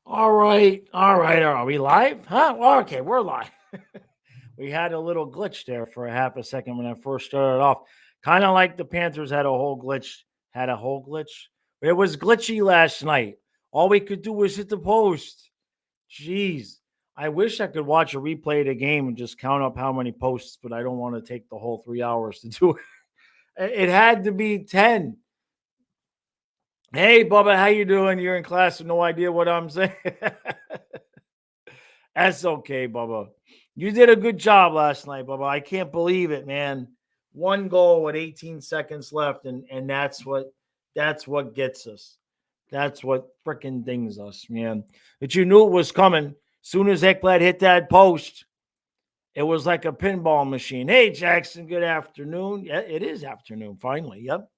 All right. All right. Are we live? Huh? Well, okay, we're live. We had a little glitch there for a half a second when I first started off. Kind of like the Panthers had a whole glitch. But it was glitchy last night. All we could do was hit the post. Jeez. I wish I could watch a replay of the game and just count up how many posts, but I don't want to take the whole 3 hours to do it. It had to be 10. Hey, Bubba, how you doing? You're in class with no idea what I'm saying. That's okay, Bubba. You did a good job last night, Bubba. I can't believe it, man. One goal with 18 seconds left, and that's what gets us. That's what freaking dings us, man. But you knew it was coming. Soon as Ekblad hit that post, it was like a pinball machine. Hey, Jackson, good afternoon. Yeah, it is afternoon, finally. Yep.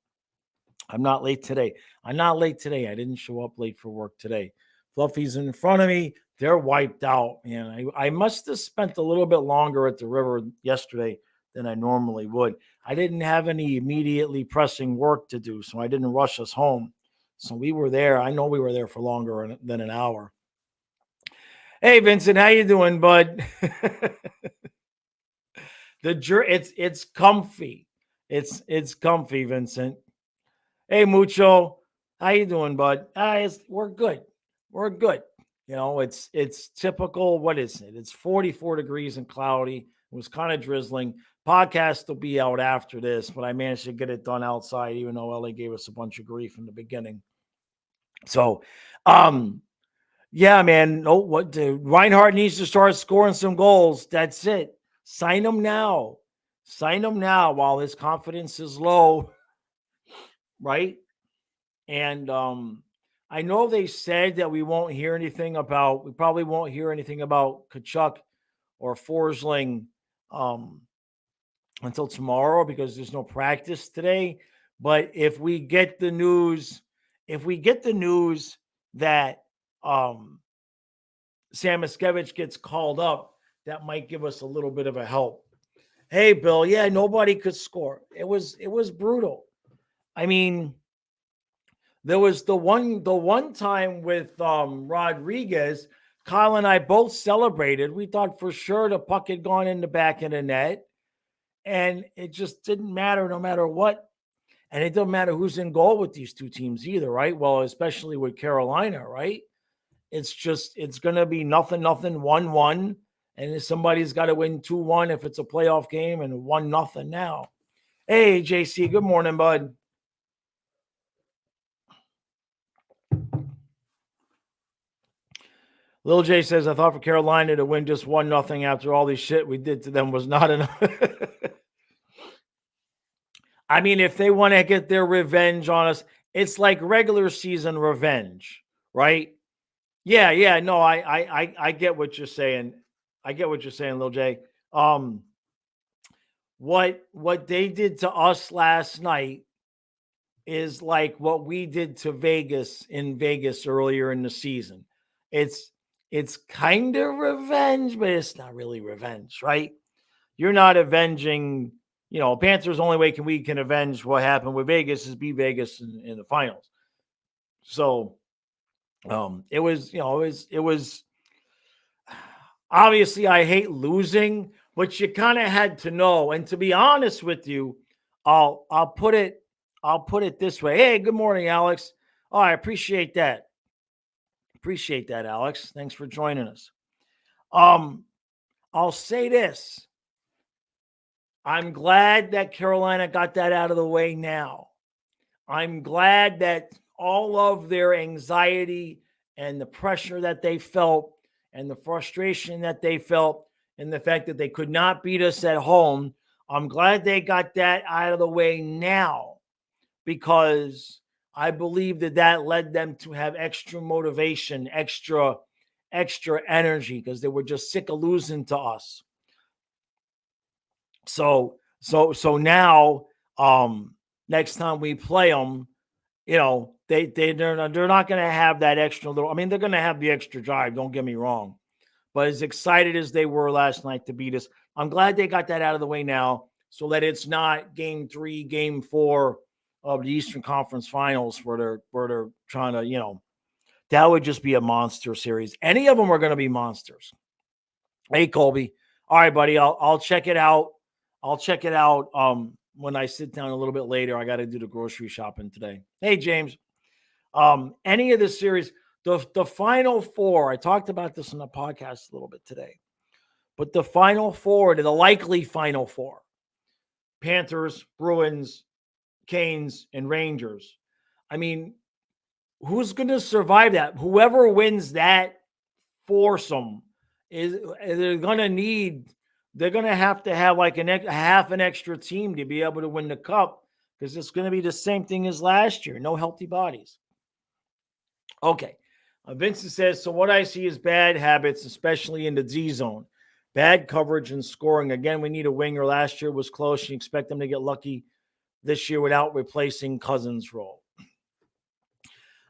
I'm not late today. I'm not late today. I didn't show up late for work today. Fluffy's in front of me. They're wiped out. Man, I must have spent a little bit longer at the river yesterday than I normally would. I didn't have any immediately pressing work to do, so I didn't rush us home. So we were there. I know we were there for longer than an hour. Hey, Vincent, how you doing, bud? It's comfy. It's comfy, Vincent. Hey, Mucho, how you doing, bud? We're good. We're good. It's typical. What is it? It's 44 degrees and cloudy. It was kind of drizzling. Podcast will be out after this, but I managed to get it done outside, even though LA gave us a bunch of grief in the beginning. So, um, yeah, man. No, what Reinhardt needs to start scoring some goals. That's it. Sign him now. Sign him now while his confidence is low, right? And I know they said that we probably won't hear anything about Kachuk or Forsling um, until tomorrow because there's no practice today. But if we get the news that um, Sam Miskevich gets called up, that might give us a little bit of a help. Hey, Bill, yeah, nobody could score. It was brutal. I mean, there was the one time with Rodriguez. Kyle and I both celebrated. We thought for sure the puck had gone in the back of the net, and it just didn't matter no matter what. And it doesn't matter who's in goal with these two teams either, right? Well, especially with Carolina, right? It's gonna be nothing, nothing, 1-1. And somebody's got to win 2-1 if it's a playoff game, and 1-0 now. Hey, JC, good morning, bud. Lil J says, I thought for Carolina to win just 1-0 after all this shit we did to them was not enough. I mean, if they want to get their revenge on us, it's like regular season revenge, right? Yeah, yeah. No, I get what you're saying. I get what you're saying, Lil J. Um, what they did to us last night is like what we did to Vegas in Vegas earlier in the season. It's it's kind of revenge, but it's not really revenge, right? You're not avenging, Panthers only way we can avenge what happened with Vegas is beat Vegas in the finals. So it was obviously I hate losing, but you kind of had to know. And to be honest with you, I'll put it this way. Hey, good morning, Alex. Oh, I appreciate that. Appreciate that, Alex. Thanks for joining us. Um, I'll say this. I'm glad that Carolina got that out of the way now. I'm glad that all of their anxiety and the pressure that they felt and the frustration that they felt and the fact that they could not beat us at home, I'm glad they got that out of the way now because I believe that led them to have extra motivation, extra energy because they were just sick of losing to us. So now, next time we play them, they're not going to have that extra little. I mean, they're going to have the extra drive. Don't get me wrong, but as excited as they were last night to beat us, I'm glad they got that out of the way now, so that it's not game 3, game 4 of the Eastern Conference Finals where they're trying to that would just be a monster series. Any of them are going to be monsters. Hey, Colby. All right, buddy. I'll check it out. I'll check it out when I sit down a little bit later. I got to do the grocery shopping today. Hey, James. Any of the series, the final four, I talked about this in the podcast a little bit today, but the final four, the likely final four, Panthers, Bruins, Canes, and Rangers. I mean, who's going to survive that? Whoever wins that foursome they're going to have to have like half an extra team to be able to win the cup, because it's going to be the same thing as last year. No healthy bodies. Okay. Vincent says, so what I see is bad habits, especially in the Z zone. Bad coverage and scoring. Again, we need a winger. Last year was close. You expect them to get lucky this year without replacing Cousins' role.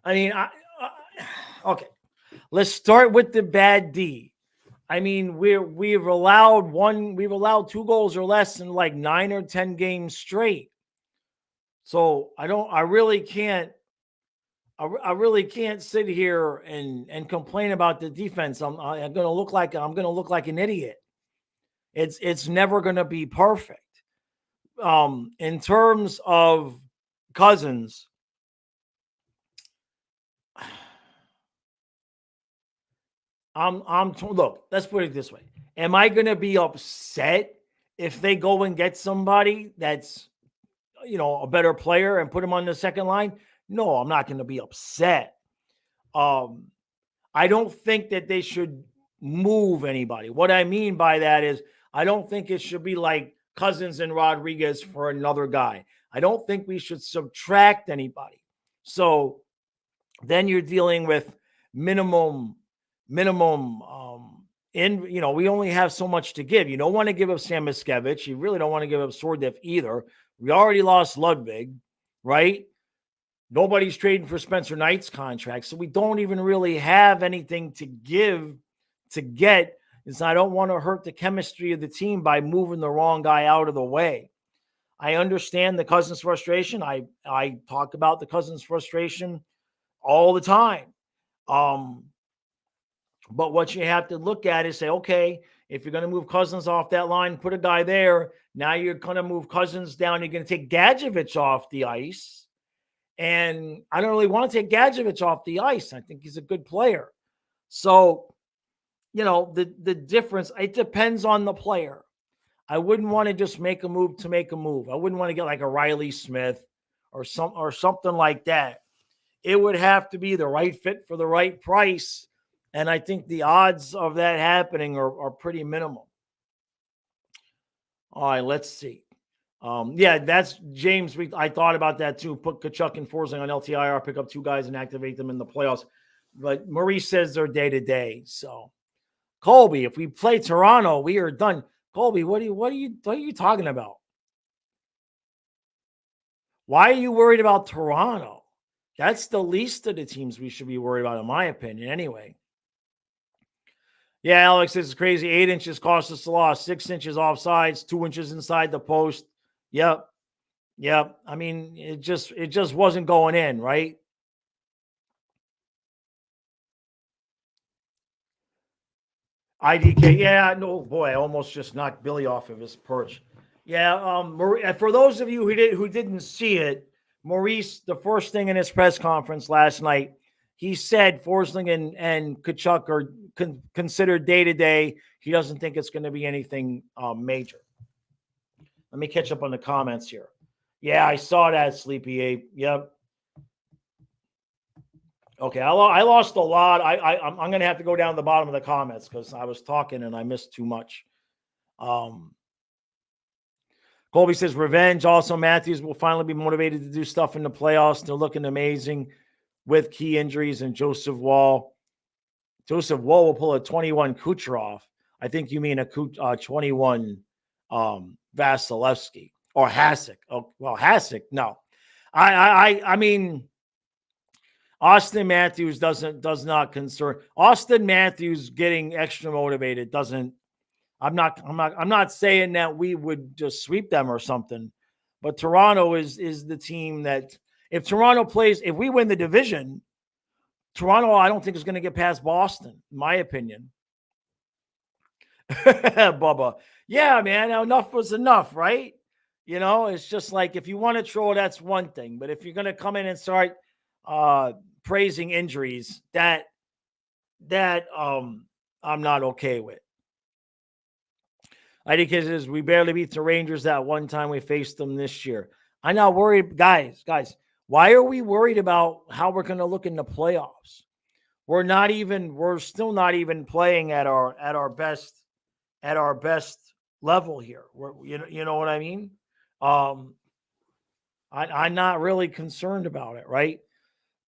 I mean, okay. Let's start with the bad D. I mean, we've allowed 2 goals or less in like 9 or 10 games straight. So I really can't sit here and complain about the defense. I'm going to look like an idiot. It's never going to be perfect. In terms of Cousins, look, let's put it this way. Am I going to be upset if they go and get somebody that's, a better player and put him on the second line? No, I'm not going to be upset. I don't think that they should move anybody. What I mean by that is I don't think it should be like Cousins and Rodriguez for another guy. I don't think we should subtract anybody. So then you're dealing with minimum we only have so much to give. You don't want to give up Sam Miskevich. You really don't want to give up Sordev either. We already lost Ludwig, right? Nobody's trading for Spencer Knight's contract, so we don't even really have anything to get. I don't want to hurt the chemistry of the team by moving the wrong guy out of the way. I understand the Cousins frustration. I talk about the Cousins frustration all the time. But what you have to look at is say, okay, if you're going to move Cousins off that line, put a guy there. Now you're going to move Cousins down. You're going to take Gadjevich off the ice. And I don't really want to take Gadjevich off the ice. I think he's a good player. So, the difference, it depends on the player. I wouldn't want to just make a move to make a move. I wouldn't want to get like a Riley Smith or something like that. It would have to be the right fit for the right price. And I think the odds of that happening are pretty minimal. All right, let's see. That's James. I thought about that too. Put Tkachuk and Forsling on LTIR, pick up 2 guys and activate them in the playoffs. But Maurice says they're day to day. So, Colby, if we play Toronto, we are done. Colby, what are you talking about? Why are you worried about Toronto? That's the least of the teams we should be worried about, in my opinion, anyway. Yeah, Alex, this is crazy. 8 inches cost us a loss. 6 inches offsides, 2 inches inside the post. Yep. I mean, it just wasn't going in, right? IDK, yeah, no, boy, I almost just knocked Billy off of his perch. Yeah, for those of you who didn't see it, Maurice, the first thing in his press conference last night, he said Forsling and Tkachuk are considered day-to-day. He doesn't think it's going to be anything major. Let me catch up on the comments here. Yeah, I saw that, Sleepy Ape. Yep. Okay, I lost a lot. I'm going to have to go down to the bottom of the comments because I was talking and I missed too much. Colby says, revenge. Also, Matthews will finally be motivated to do stuff in the playoffs. They're looking amazing with key injuries. And Joseph Wall will pull a 21 Kucherov. I think you mean a 21 Vasilevsky or Hasek. Oh, well, Hasek, no. I mean, Austin Matthews does not concern. Austin Matthews getting extra motivated doesn't. I'm not saying that we would just sweep them or something, but Toronto is the team that if we win the division, Toronto, I don't think is going to get past Boston, in my opinion. Bubba. Yeah, man, enough was enough, right? It's just like if you want to troll, that's one thing. But if you're going to come in and start praising injuries, that I'm not okay with. I think it is we barely beat the Rangers that one time we faced them this year. I'm not worried, guys. Why are we worried about how we're going to look in the playoffs? We're still not even playing at our best level here. You know what I mean? I'm not really concerned about it, right?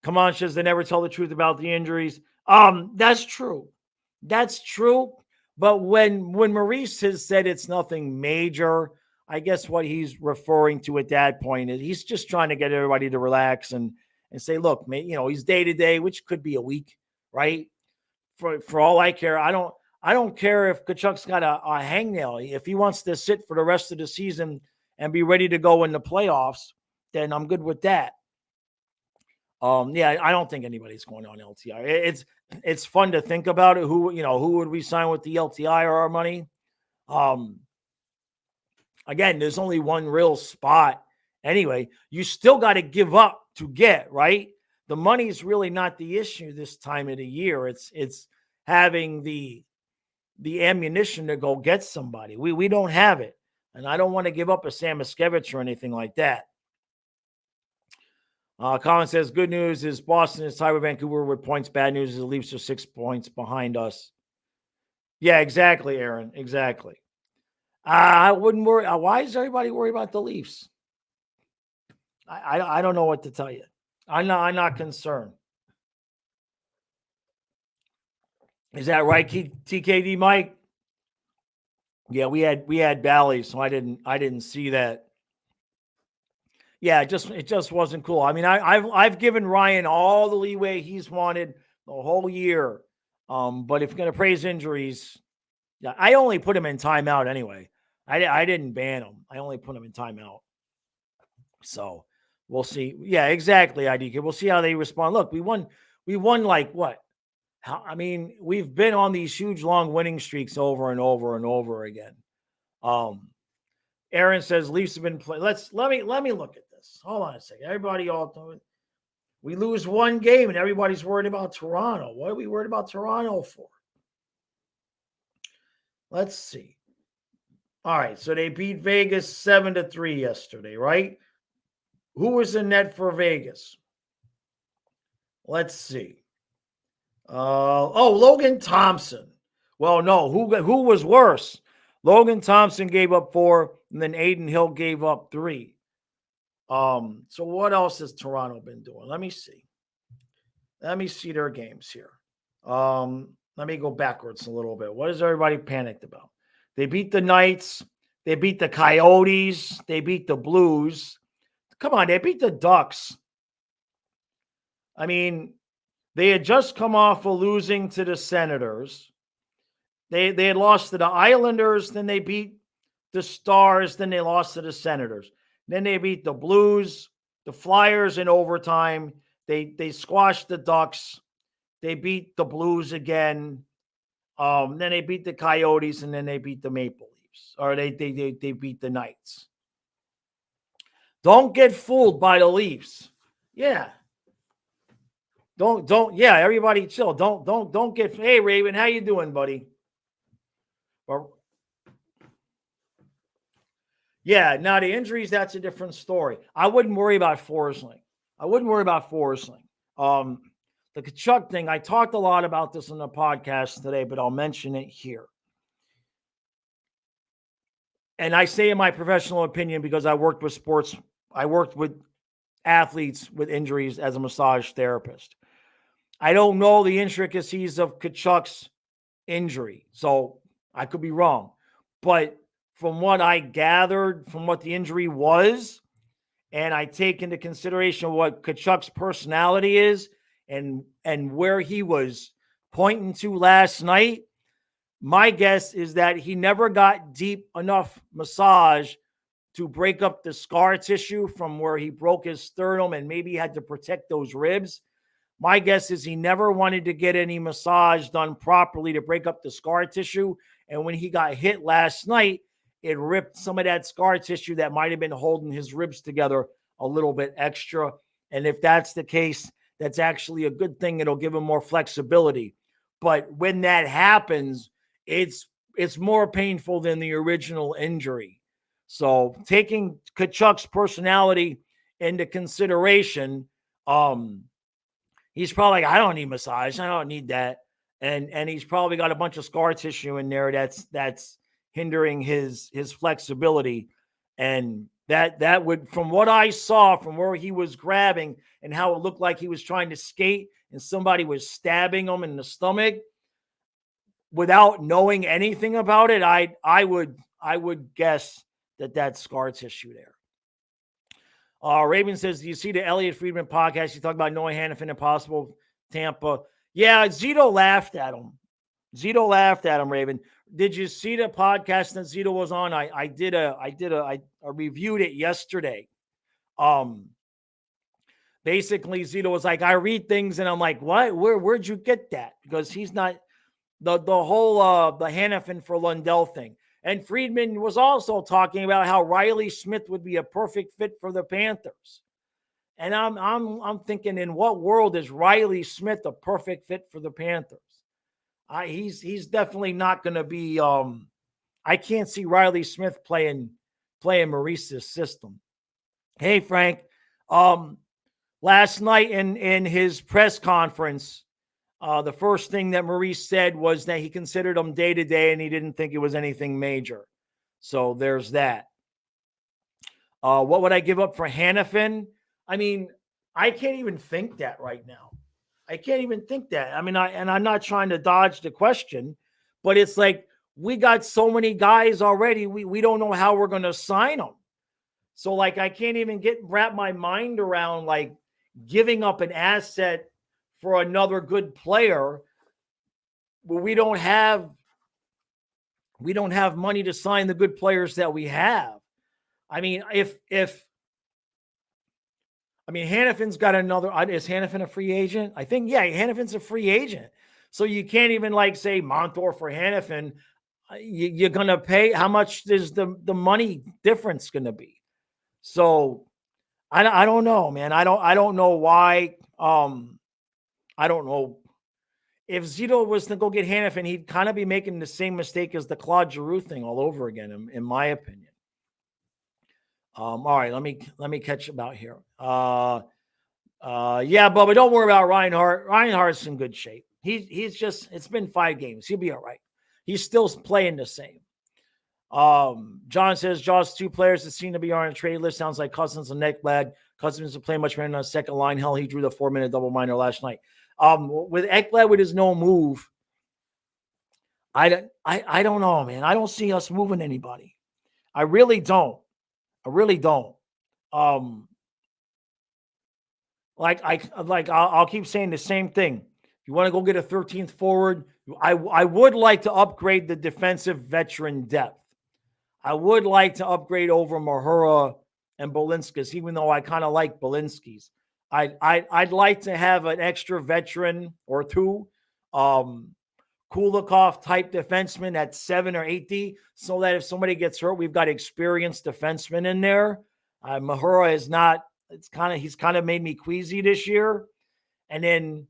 Come on, says they never tell the truth about the injuries. That's true. That's true. But when Maurice has said it's nothing major, I guess what he's referring to at that point is he's just trying to get everybody to relax and say, look, he's day to day, which could be a week, right? For all I care, I don't care if Kachuk's got a hangnail. If he wants to sit for the rest of the season and be ready to go in the playoffs, then I'm good with that. Yeah, I don't think anybody's going on LTI. It's fun to think about it. Who would we sign with the LTI or our money? Again, there's only one real spot. Anyway, you still got to give up to get, right? The money's really not the issue this time of the year. It's having the ammunition to go get somebody. We don't have it. And I don't want to give up a Sam Miskevich or anything like that. Colin says, good news is Boston is tied with Vancouver with points. Bad news is the Leafs are 6 points behind us. Yeah, exactly, Aaron. Exactly. I wouldn't worry. Why is everybody worried about the Leafs? I don't know what to tell you. I'm not concerned. Is that right, TKD Mike? Yeah, we had Bally, so I didn't see that. Yeah, it just wasn't cool. I mean, I've given Ryan all the leeway he's wanted the whole year. But if you're gonna praise injuries, yeah, I only put him in timeout anyway. I didn't ban him. I only put him in timeout. So we'll see. Yeah, exactly, IDK. We'll see how they respond. Look, we won like what? We've been on these huge long winning streaks over and over and over again. Aaron says Leafs have been playing. Let me look at this. Hold on a second. Everybody we lose one game and everybody's worried about Toronto. What are we worried about Toronto for? Let's see. All right, so they beat Vegas 7-3 yesterday, right? Who was in net for Vegas? Let's see. Logan Thompson. Well, no, who was worse? Logan Thompson gave up 4, and then Aiden Hill gave up 3. So what else has Toronto been doing? Let me see. Let me see their games here. Let me go backwards a little bit. What is everybody panicked about? They beat the Knights. They beat the Coyotes. They beat the Blues. Come on, they beat the Ducks. I mean, they had just come off of losing to the Senators. They had lost to the Islanders, then they beat the Stars, then they lost to the Senators. Then they beat the Blues, the Flyers in overtime. They squashed the Ducks. They beat the Blues again. Then they beat the Coyotes, and then they beat the Maple Leafs. Or they beat the Knights. Don't get fooled by the Leafs. Yeah. Yeah, everybody chill. Don't get, hey, Raven, how you doing, buddy? Yeah, now the injuries, that's a different story. I wouldn't worry about Forsling. The Tkachuk thing, I talked a lot about this on the podcast today, but I'll mention it here. And I say in my professional opinion because I worked with athletes with injuries as a massage therapist. I don't know the intricacies of Tkachuk's injury, so I could be wrong. But from what I gathered from what the injury was, and I take into consideration what Tkachuk's personality is and where he was pointing to last night, my guess is that he never got deep enough massage to break up the scar tissue from where he broke his sternum and maybe had to protect those ribs. My guess is he never wanted to get any massage done properly to break up the scar tissue. And when he got hit last night, it ripped some of that scar tissue that might have been holding his ribs together a little bit extra. And if that's the case, that's actually a good thing. It'll give him more flexibility. But when that happens, it's more painful than the original injury. So taking Kachuk's personality into consideration, he's probably like, I don't need massage. I don't need that. And he's probably got a bunch of scar tissue in there that's hindering his flexibility. And that would, from what I saw, from where he was grabbing and how it looked like he was trying to skate and somebody was stabbing him in the stomach without knowing anything about it, I would guess that that's scar tissue there. Raven says, do you see the Elliot Friedman podcast? You talk about Noah Hannafin, Impossible Tampa. Yeah, Zito laughed at him. Raven. Did you see the podcast that Zito was on? I reviewed it yesterday. Basically, Zito was like, I read things and I'm like, what? Where'd you get that? Because he's not the whole the Hannafin for Lundell thing. And Friedman was also talking about how Riley Smith would be a perfect fit for the Panthers. And I'm thinking, in what world is Riley Smith a perfect fit for the Panthers? He's definitely not going to be. I can't see Riley Smith playing Maurice's system. Hey Frank, last night in his press conference, the first thing that Maurice said was that he considered him day to day and he didn't think it was anything major. So there's that. What would I give up for Hannafin? I mean, I can't even think that right now. I can't even think that. I mean, I'm not trying to dodge the question, but it's like we got so many guys already. We don't know how we're going to sign them. So like, I can't even wrap my mind around like giving up an asset for another good player. But we don't have money to sign the good players that we have. I mean, Hannafin's got another. Is Hannafin a free agent? I think, yeah, Hannafin's a free agent. So you can't even like say Montour for Hannafin. You're going to pay. How much is the money difference going to be? So I don't know, man. I don't know why. I don't know. If Zito was to go get Hannafin, he'd kind of be making the same mistake as the Claude Giroux thing all over again, in my opinion. All right, let me catch about here. Yeah, Bubba, don't worry about Reinhardt. Reinhardt's in good shape. He's just, it's been 5 games. He'll be all right. He's still playing the same. John says, Jaws, 2 players that seem to be on a trade list. Sounds like Cousins and Ekblad. Cousins is playing much better on the second line. Hell, he drew the 4-minute double minor last night. With Ekblad with his no move, I don't know, man. I don't see us moving anybody. I really don't. I'll keep saying the same thing. You want to go get a 13th forward? I would like to upgrade the defensive veteran depth. I would like to upgrade over Mahura and Belinsky's, even though I kind of like Belinsky's. I'd like to have an extra veteran or 2, Kulikov type defenseman at 7 or 8D, so that if somebody gets hurt, we've got experienced defensemen in there. Mahura is not. He's kind of made me queasy this year, and then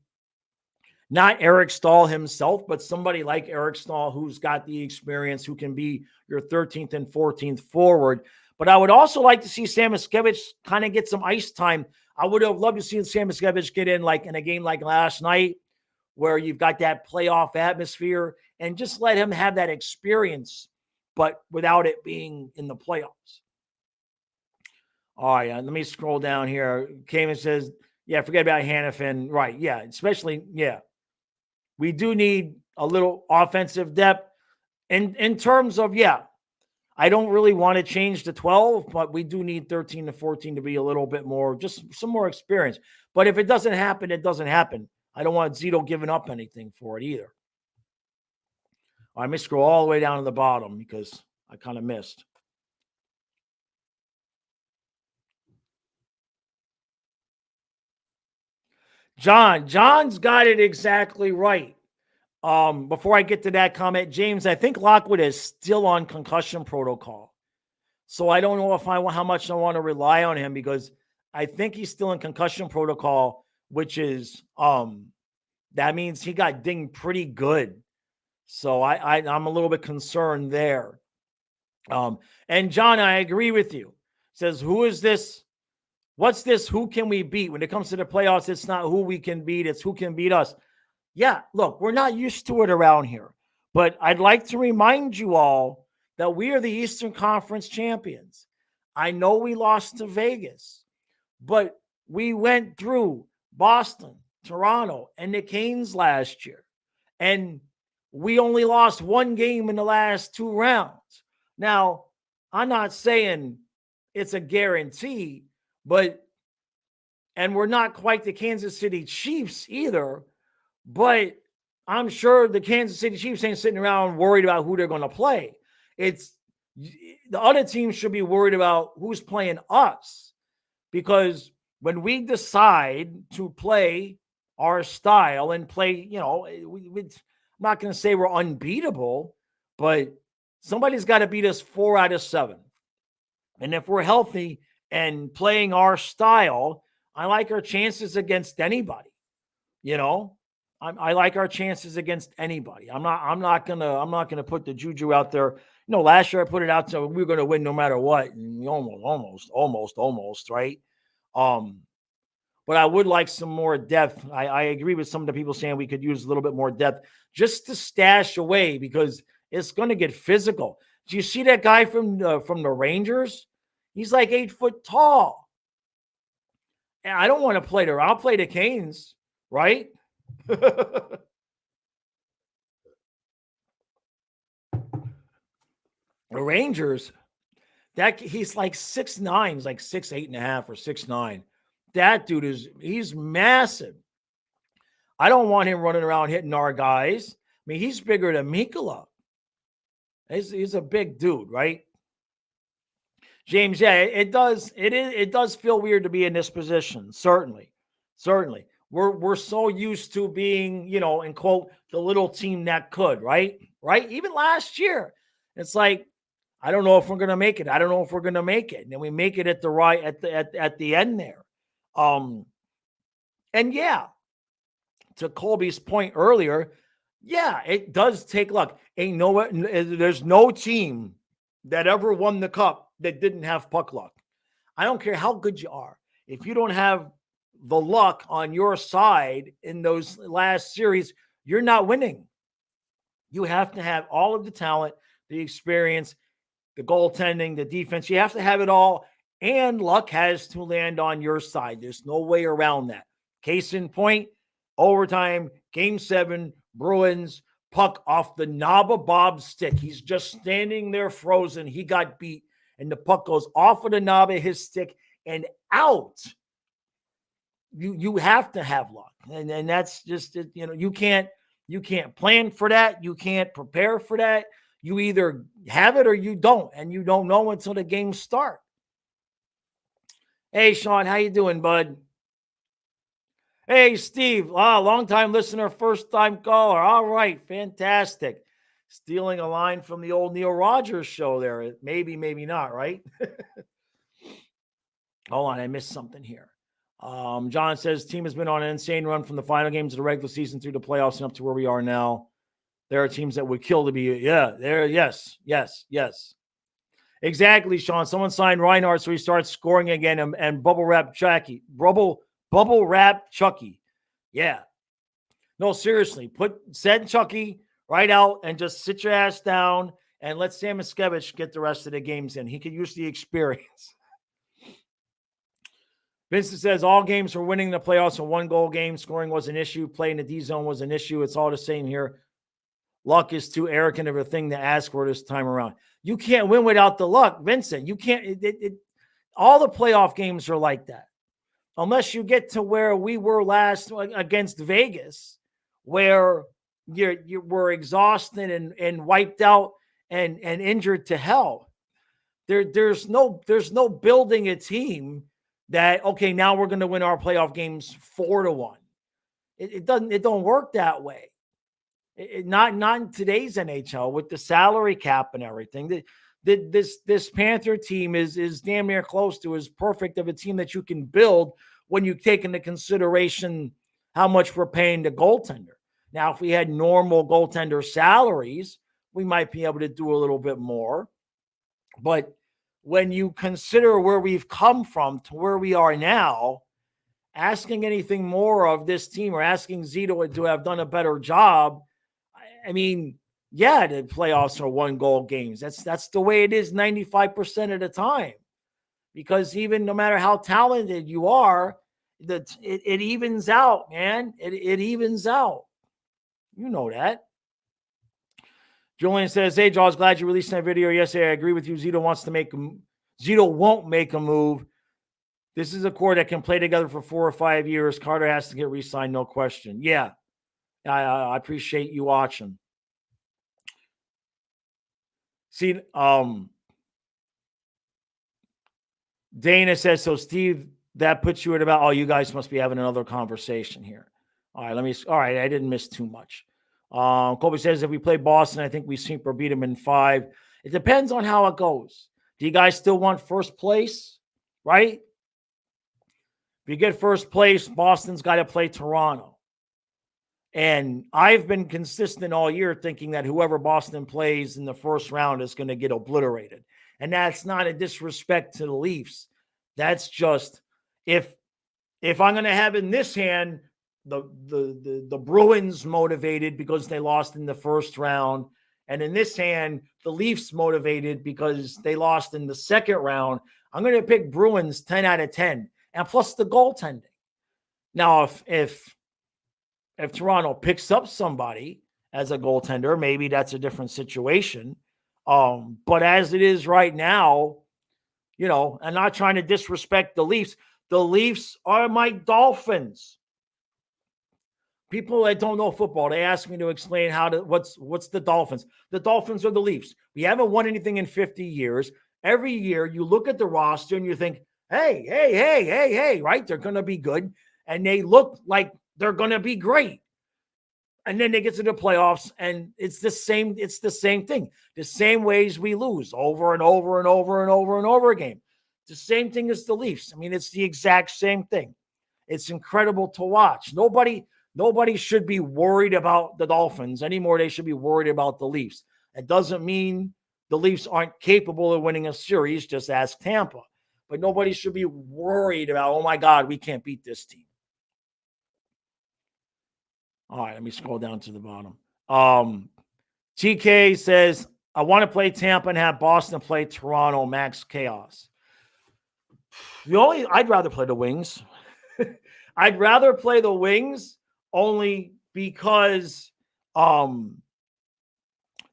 not Eric Stahl himself, but somebody like Eric Stahl who's got the experience, who can be your 13th and 14th forward. But I would also like to see Samoskevich kind of get some ice time. I would have loved to see Samoskevich get in like in a game like last night, where you've got that playoff atmosphere, and just let him have that experience, but without it being in the playoffs. All right, let me scroll down here. Kamen says, yeah, forget about Hannafin. Right, yeah, especially, yeah. We do need a little offensive depth. In terms of, yeah, I don't really want to change to 12, but we do need 13 to 14 to be a little bit more, just some more experience. But if it doesn't happen, it doesn't happen. I don't want Zito giving up anything for it either. I may scroll all the way down to the bottom because I kind of missed. John's got it exactly right. Before I get to that comment, James, I think Lockwood is still on concussion protocol. So I don't know if how much I want to rely on him because I think he's still in concussion protocol, which is that means he got dinged pretty good. So I'm a little bit concerned there. And John, I agree with you. Says, who is this? What's this? Who can we beat? When it comes to the playoffs, it's not who we can beat, it's who can beat us. Yeah, look, we're not used to it around here. But I'd like to remind you all that we are the Eastern Conference champions. I know we lost to Vegas, but we went through Boston, Toronto, and the Canes last year. And we only lost one game in the last 2 rounds. Now, I'm not saying it's a guarantee, but and we're not quite the Kansas City Chiefs either, but I'm sure the Kansas City Chiefs ain't sitting around worried about who they're going to play. It's the other teams should be worried about who's playing us, because when we decide to play our style and play, I'm not going to say we're unbeatable, but somebody's got to beat us 4 out of 7. And if we're healthy and playing our style, I like our chances against anybody. I like our chances against anybody. I'm not gonna put the juju out there. Last year I put it out so we were gonna win no matter what, and we almost, right? But I would like some more depth. I agree with some of the people saying we could use a little bit more depth just to stash away because it's going to get physical. Do you see that guy from the Rangers? He's like 8 foot tall. And I don't want to play there. I'll play the Canes, right? The Rangers, that he's like 6'9", he's like 6'8.5" or 6'9". That dude he's massive. I don't want him running around hitting our guys. I mean, he's bigger than Mikula. He's a big dude, right? James, yeah, it does feel weird to be in this position. Certainly. We're so used to being, in quote, the little team that could, right? Right? Even last year, it's like, I don't know if we're going to make it. And then we make it at the end there. And yeah, to Colby's point earlier, yeah, it does take luck. There's no team that ever won the cup that didn't have puck luck. I don't care how good you are. If you don't have the luck on your side in those last series, you're not winning. You have to have all of the talent, the experience, the goaltending, the defense. You have to have it all, and luck has to land on your side. There's no way around that. Case in point, overtime, Game 7, Bruins, puck off the knob of Bob's stick. He's just standing there frozen. He got beat, and the puck goes off of the knob of his stick and out. You have to have luck, and that's just you can't plan for that. You can't prepare for that. You either have it or you don't, and you don't know until the games start. Hey, Sean, how you doing, bud? Hey, Steve, long-time listener, first-time caller. All right, fantastic. Stealing a line from the old Neil Rogers show there. Maybe not, right? Hold on, I missed something here. John says, team has been on an insane run from the final games of the regular season through the playoffs and up to where we are now. There are teams that would kill to be, yes. Exactly, Sean. Someone signed Reinhardt so he starts scoring again and bubble wrap Chucky. Bubble wrap Chucky. Yeah. No, seriously. Send Chucky right out and just sit your ass down and let Sam Miskevich get the rest of the games in. He could use the experience. Vincent says all games were winning the playoffs, a 1-goal game. Scoring was an issue. Playing the D zone was an issue. It's all the same here. Luck is too arrogant of a thing to ask for this time around. You can't win without the luck, Vincent. You can't. All the playoff games are like that. Unless you get to where we were last against Vegas, where you were exhausted and wiped out and injured to hell. There's no building a team that, okay, now we're going to win our playoff games 4-1. It don't work that way. Not in today's NHL with the salary cap and everything. This Panther team is damn near close to as perfect of a team that you can build when you take into consideration how much we're paying the goaltender. Now, if we had normal goaltender salaries, we might be able to do a little bit more. But when you consider where we've come from to where we are now, asking anything more of this team or asking Zito to have done a better job, I mean, yeah, the playoffs are 1-goal games. That's the way it is 95% of the time. Because even no matter how talented you are, it evens out, man. It evens out. You know that. Julian says, "Hey, Jaws, glad you released that video yesterday. I agree with you. Zito won't make a move. This is a core that can play together for 4 or 5 years. Carter has to get re-signed, no question." Yeah, I appreciate you watching. See, Dana says, "So Steve, that puts you at about, oh, you guys must be having another conversation here." All right, I didn't miss too much. Colby says, "If we play Boston, I think we sweep or beat them in 5. It depends on how it goes. Do you guys still want first place? Right? If you get first place, Boston's got to play Toronto. And I've been consistent all year thinking that whoever Boston plays in the first round is going to get obliterated. And that's not a disrespect to the Leafs. That's just if I'm going to have in this hand the Bruins motivated because they lost in the first round, and in this hand the Leafs motivated because they lost in the second round, I'm going to pick Bruins 10 out of 10, and plus the goaltending. Now, if Toronto picks up somebody as a goaltender, maybe that's a different situation. But as it is right now, I'm not trying to disrespect the Leafs. The Leafs are my Dolphins. People that don't know football, they ask me to explain what's the Dolphins. The Dolphins are the Leafs. We haven't won anything in 50 years. Every year you look at the roster and you think, hey, right? They're going to be good. And they look like they're going to be great. And then they get to the playoffs and it's the same thing. The same ways we lose over and over and over and over and over again. The same thing as the Leafs. I mean, it's the exact same thing. It's incredible to watch. Nobody should be worried about the Dolphins anymore. They should be worried about the Leafs. It doesn't mean the Leafs aren't capable of winning a series. Just ask Tampa. But nobody should be worried about, oh my God, we can't beat this team. All right, let me scroll down to the bottom. TK says, I want to play Tampa and have Boston play Toronto, max chaos. I'd rather play the Wings. I'd rather play the Wings only because the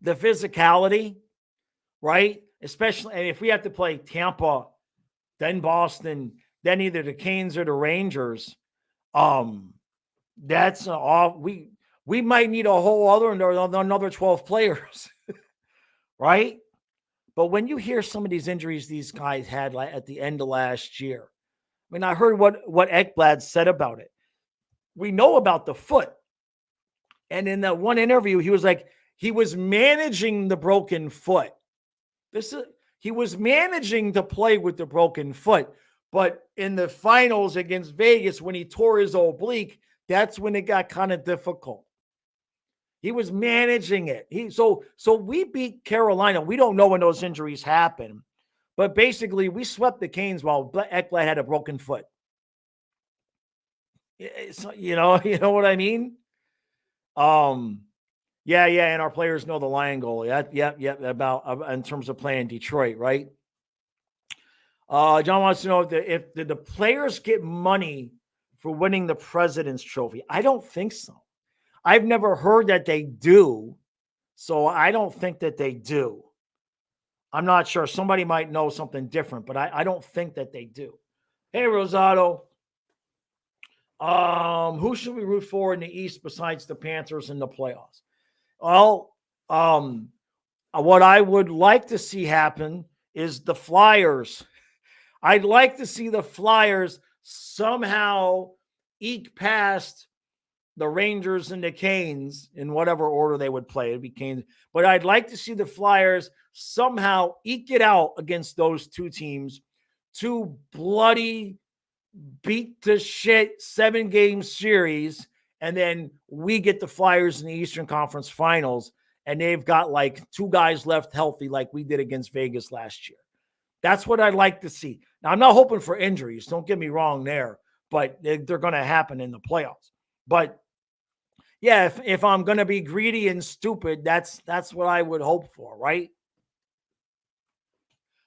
physicality, right? Especially, and if we have to play Tampa, then Boston, then either the Canes or the Rangers, that's all. We might need a whole another 12 players, right? But when you hear some of these injuries these guys had at the end of last year, I mean, I heard what Ekblad said about it. We know about the foot. And in that one interview, he was like, he was managing the broken foot. He was managing to play with the broken foot. But in the finals against Vegas, when he tore his oblique, that's when it got kind of difficult. He was managing it. So we beat Carolina. We don't know when those injuries happen. But basically, we swept the Canes while Ekblad had a broken foot. You know what I mean? Yeah, and our players know the line goal. Yep. About in terms of playing Detroit, right? John wants to know if the players get money for winning the President's Trophy. I don't think so. I've never heard that they do, so I don't think that they do. I'm not sure. Somebody might know something different, but I don't think that they do. Hey, Rosado. Who should we root for in the East besides the Panthers in the playoffs? Well, what I would like to see happen is the Flyers. I'd like to see the Flyers somehow eke past the Rangers and the Canes in whatever order they would play. It'd be Canes. But I'd like to see the Flyers somehow eke it out against those two teams. Two bloody, beat to shit 7-game series. And then we get the Flyers in the Eastern Conference Finals. And they've got like two guys left healthy like we did against Vegas last year. That's what I'd like to see. Now, I'm not hoping for injuries. Don't get me wrong there. But they're going to happen in the playoffs. But yeah, if I'm going to be greedy and stupid, that's what I would hope for, right?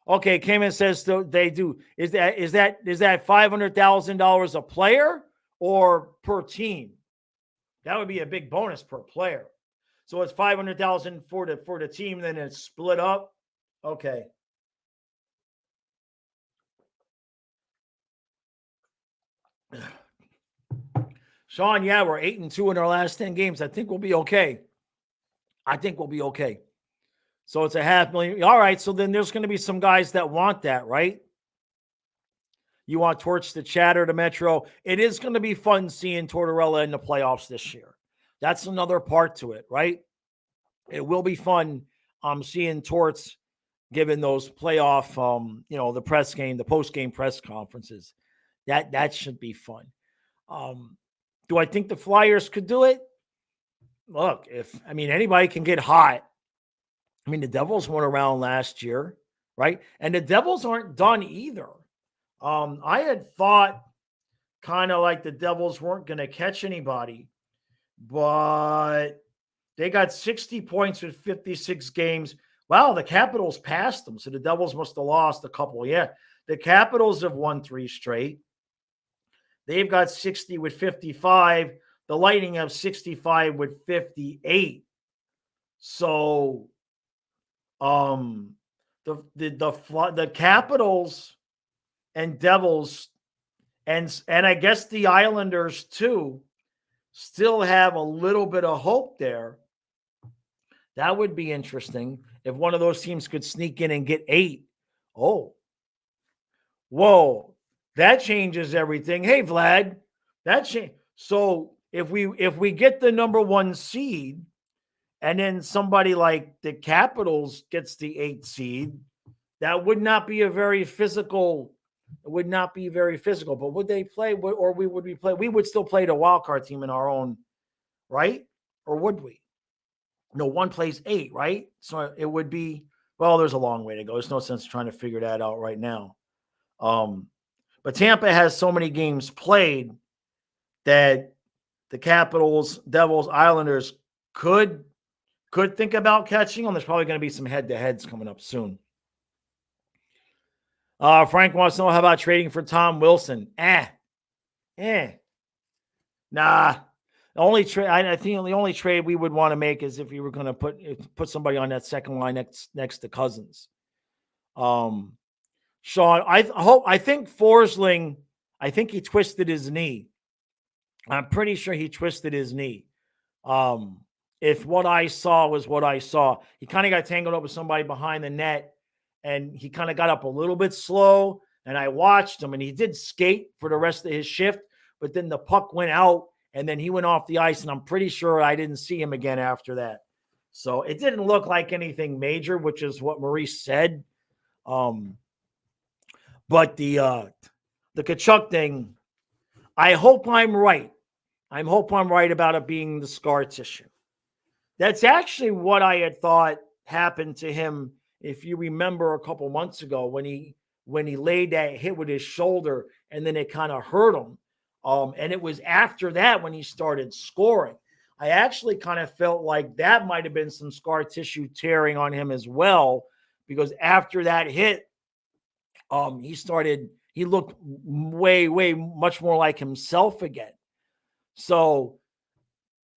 Okay, Cayman says they do. Is that $500,000 a player or per team? That would be a big bonus per player. So it's $500,000 for the team, then it's split up. Okay. Sean, yeah, we're 8-2 in our last 10 games. I think we'll be okay. So it's $500,000. All right. So then there's going to be some guys that want that, right? You want Torch to chatter to Metro. It is going to be fun seeing Tortorella in the playoffs this year. That's another part to it, right? It will be fun seeing Torts given those playoff, the press game, the post-game press conferences. That should be fun. Do I think the Flyers could do it? Look, anybody can get hot. The Devils went around last year, right? And the Devils aren't done either. I had thought kind of like the Devils weren't going to catch anybody, but they got 60 points with 56 games. Wow, the Capitals passed them, so the Devils must have lost a couple. Yeah, the Capitals have won 3 straight. They've got 60 with 55. The Lightning have 65 with 58. So, the Capitals and Devils and I guess the Islanders too still have a little bit of hope there. That would be interesting if one of those teams could sneak in and get 8. Oh, whoa, that changes everything. Hey, Vlad, so if we get the number 1 seed and then somebody like the Capitals gets the 8th seed, that would not be a very physical. It would not be very physical. But would they play, or would we play? We would still play the wild card team in our own, right? Or would we? No, 1 plays 8, right? So it would be. Well, there's a long way to go. There's no sense trying to figure that out right now. But Tampa has so many games played that the Capitals, Devils, Islanders could think about catching them. There's probably going to be some head-to-heads coming up soon. Frank wants to know, how about trading for Tom Wilson? Nah. The only trade, I think the only trade we would want to make is if you were going to put somebody on that second line next to Cousins. Sean, I think Forsling, I think he twisted his knee. I'm pretty sure he twisted his knee. If what I saw was what I saw, he kind of got tangled up with somebody behind the net, and he kind of got up a little bit slow, and I watched him, and he did skate for the rest of his shift, but then the puck went out, and then he went off the ice, and I'm pretty sure I didn't see him again after that. So it didn't look like anything major, which is what Maurice said. But the Tkachuk thing, I hope I'm right. I hope I'm right about it being the scar tissue. That's actually what I had thought happened to him. If you remember a couple months ago when he laid that hit with his shoulder and then it kind of hurt him. And it was after that when he started scoring. I actually kind of felt like that might have been some scar tissue tearing on him as well, because after that hit, he looked way, way much more like himself again. So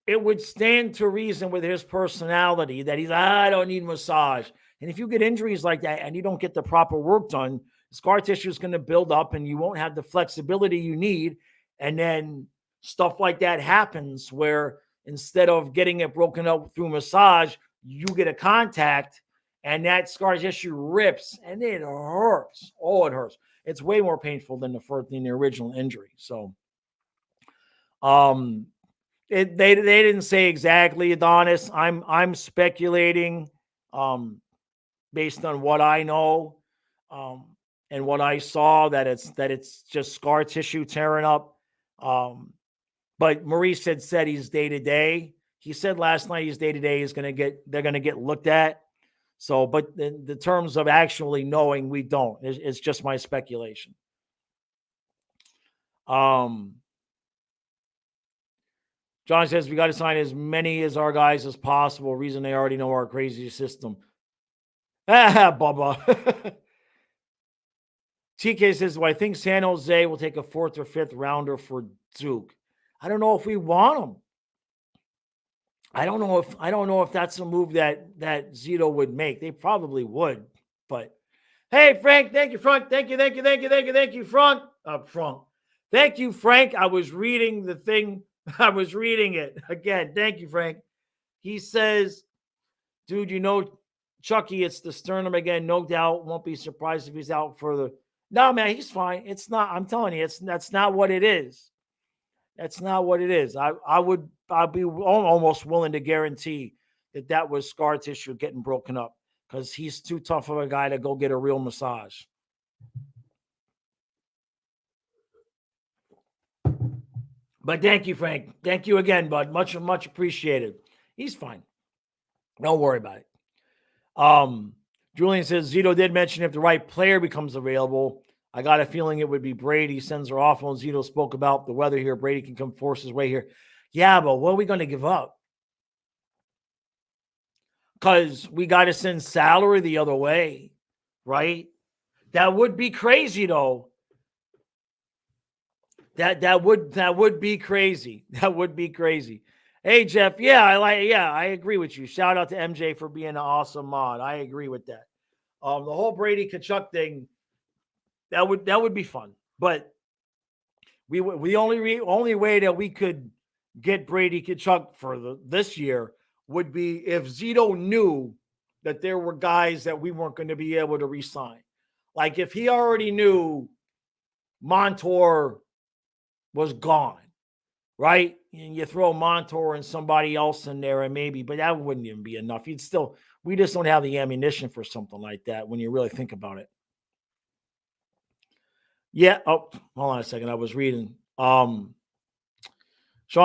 it would stand to reason with his personality that I don't need massage. And if you get injuries like that and you don't get the proper work done, scar tissue is going to build up and you won't have the flexibility you need. And then stuff like that happens where instead of getting it broken up through massage, you get a contact and that scar tissue rips and it hurts. Oh, it hurts. It's way more painful than the original injury. So, They didn't say exactly, Adonis. I'm speculating, based on what I know, um, and what I saw, that it's just scar tissue tearing up. Um, but Maurice had said he's day to day. He said last night he's day to day. They're gonna get looked at. So, but in the terms of actually knowing, we don't. It's just my speculation. Um, John says we got to sign as many as our guys as possible. Reason they already know our crazy system. Ah, Bubba. TK says, well, I think San Jose will take a 4th or 5th rounder for Duke. I don't know if we want him. I don't know if that's a move that Zito would make. They probably would. But hey, Frank, thank you, Frank. Thank you, Frank. Frank. Thank you, Frank. I was reading the thing. I was reading it again. Thank you, Frank. He says, dude, Chucky, it's the sternum again. No doubt. Won't be surprised if he's out for the. No, man, he's fine. It's not. I'm telling you, that's not what it is. That's not what it is. I'd be almost willing to guarantee that was scar tissue getting broken up, because he's too tough of a guy to go get a real massage. But thank you, Frank. Thank you again, bud. Much appreciated. He's fine. Don't worry about it. Julian says Zito did mention if the right player becomes available. I got a feeling it would be Brady. Sends her off when Zito spoke about the weather here. Brady can come force his way here. Yeah, but what are we going to give up? Because we got to send salary the other way, right? That would be crazy, though. That would be crazy. That would be crazy. Hey, Jeff. Yeah, I agree with you. Shout out to MJ for being an awesome mod. I agree with that. The whole Brady Kachuk thing, that would be fun. But we only way that we could get Brady Kachuk for this year would be if Zito knew that there were guys that we weren't going to be able to re-sign. Like if he already knew Montour was gone, right? And you throw Montour and somebody else in there, and maybe, but that wouldn't even be enough. We just don't have the ammunition for something like that when you really think about it. Yeah. Oh, hold on a second. I was reading. Sean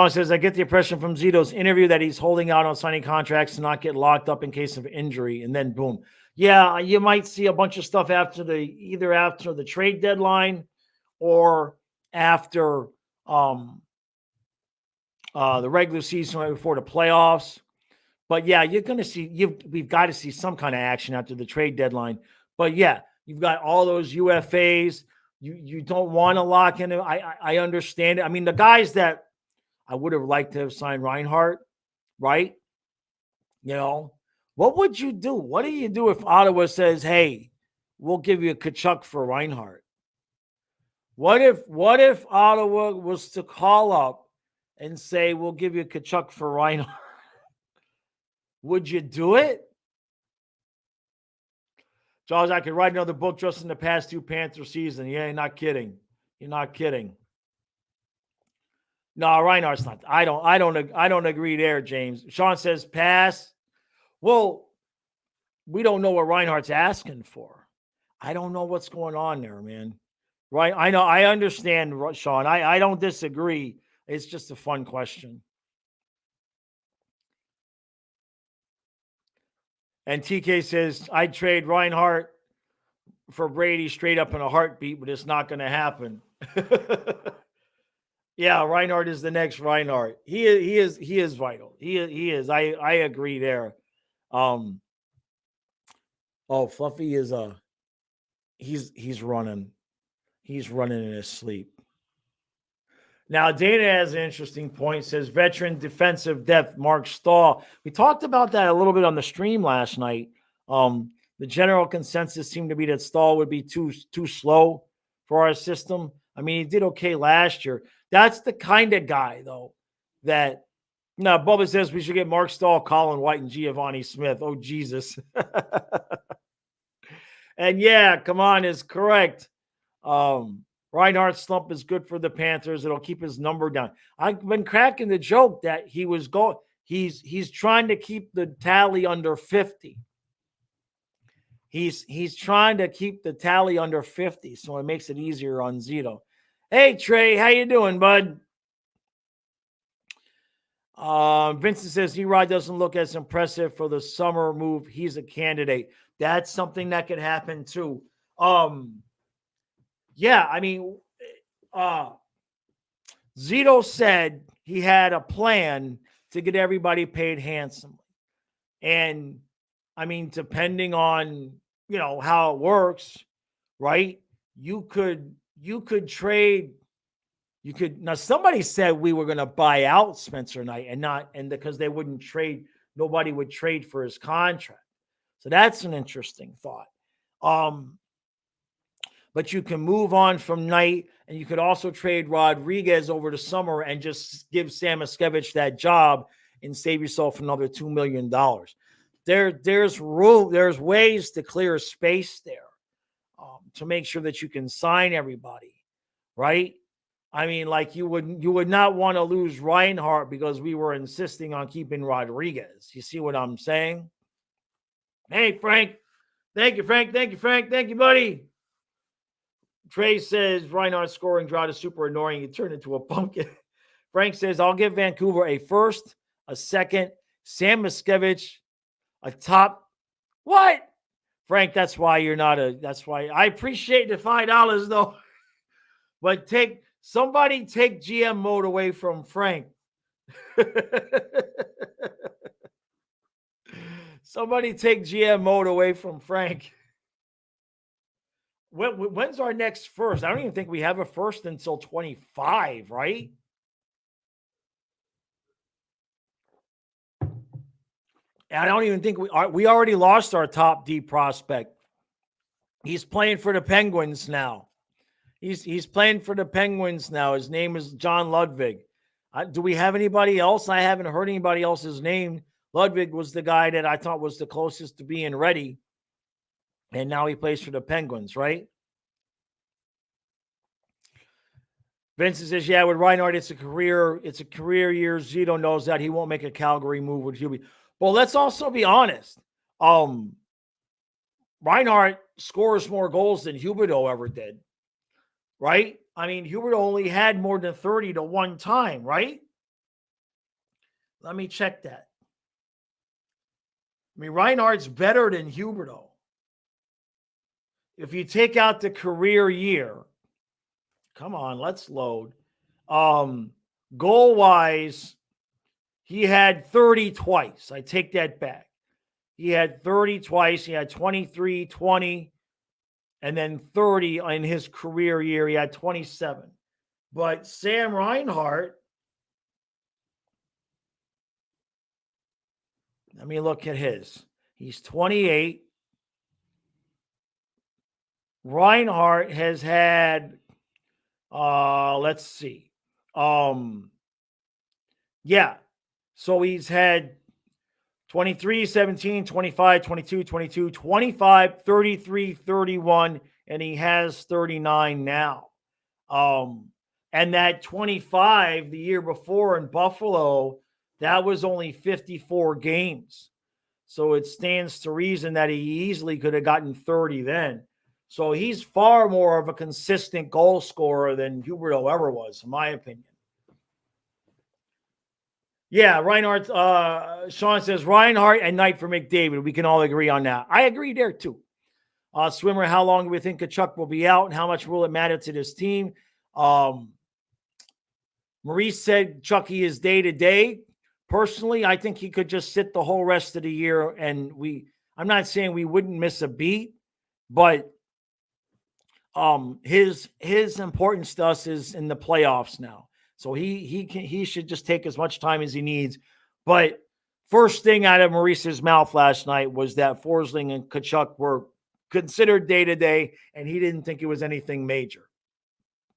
says, I get the impression from Zito's interview that he's holding out on signing contracts to not get locked up in case of injury, and then boom. Yeah, you might see a bunch of stuff either after the trade deadline or after the regular season, right before the playoffs. But yeah, you're going to see, we've got to see some kind of action after the trade deadline. But yeah, you've got all those UFAs. You don't want to lock in. I understand it. I mean, the guys that I would have liked to have signed Reinhart, right? What would you do? What do you do if Ottawa says, hey, we'll give you a Kachuk for Reinhart? What if Ottawa was to call up and say, we'll give you a Kachuk for Reinhart? Would you do it? Charles, I could write another book just in the past 2 Panther seasons. Yeah, you're not kidding. You're not kidding. No, Reinhardt's not. I don't agree there, James. Sean says pass. Well, we don't know what Reinhardt's asking for. I don't know what's going on there, man. Right? I know. I understand, Sean. I don't disagree. It's just a fun question. And TK says, I'd trade Reinhardt for Brady straight up in a heartbeat, but it's not going to happen. Yeah, Reinhardt is the next Reinhardt. He is vital. He is. I agree there. Oh, Fluffy is he's running. He's running in his sleep. Now, Dana has an interesting point. Says veteran defensive depth, Mark Stahl. We talked about that a little bit on the stream last night. The general consensus seemed to be that Stahl would be too slow for our system. I mean, he did okay last year. That's the kind of guy, though, that no, Bubba says we should get Mark Stahl, Colin White, and Giovanni Smith. Oh, Jesus. And yeah, come on, is correct. Right, Reinhardt's slump is good for the Panthers. It'll keep his number down. I've been cracking the joke that he's trying to keep the tally under 50. He's trying to keep the tally under 50, so it makes it easier on Zito. Hey Trey, how you doing, bud? Vincent says Erod doesn't look as impressive for the summer move. He's a candidate. That's something that could happen too. Yeah, I mean, Zito said he had a plan to get everybody paid handsomely. And I mean, depending on, how it works, right? You could trade. Now somebody said we were going to buy out Spencer Knight and because they wouldn't trade, nobody would trade for his contract. So that's an interesting thought. But you can move on from Knight, and you could also trade Rodriguez over the summer and just give Sam Miskevich that job and save yourself another $2 million. There's room, there's ways to clear space there to make sure that you can sign everybody, right? I mean, like you would not want to lose Reinhardt because we were insisting on keeping Rodriguez. You see what I'm saying? Hey, Frank. Thank you, Frank. Thank you, Frank. Thank you, buddy. Trey says Reinhardt's scoring drought is super annoying. He turned into a pumpkin. Frank says, I'll give Vancouver a first, a second, Sam Miskevich, a top. What? Frank, that's why I appreciate the $5 though. But somebody take GM mode away from Frank. Somebody take GM mode away from Frank. When's our next first? I don't even think we have a first until 25, right? I don't even think we already lost our top D prospect. He's playing for the Penguins now. He's playing for the Penguins now. His name is John Ludwig. Do we have anybody else? I haven't heard anybody else's name. Ludwig was the guy that I thought was the closest to being ready. And now he plays for the Penguins, right? Vincent says, yeah, with Reinhardt, it's a career year. Zito knows that he won't make a Calgary move with Hubie. Well, let's also be honest. Reinhardt scores more goals than Huberdeau ever did, right? I mean, Huberdeau only had more than 30 to one time, right? Let me check that. I mean, Reinhardt's better than Huberdeau. If you take out the career year, come on, let's load. Goal-wise, he had 30 twice. I take that back. He had 30 twice. He had 23, 20, and then 30 in his career year. He had 27. But Sam Reinhart, let me look at his. He's 28. Reinhardt has had, let's see. Yeah. So he's had 23, 17, 25, 22, 22, 25, 33, 31, and he has 39 now. And that 25 the year before in Buffalo, that was only 54 games. So it stands to reason that he easily could have gotten 30 then. So he's far more of a consistent goal scorer than Huberdeau ever was, in my opinion. Yeah, Reinhardt. Sean says Reinhardt and Knight for McDavid. We can all agree on that. I agree there too. Swimmer, how long do we think Tkachuk will be out, and how much will it matter to this team? Maurice said Chucky is day to day. Personally, I think he could just sit the whole rest of the year, and I'm not saying we wouldn't miss a beat, but his importance to us is in the playoffs now. So he should just take as much time as he needs. But first thing out of Maurice's mouth last night was that Forsling and Tkachuk were considered day to day, and he didn't think it was anything major.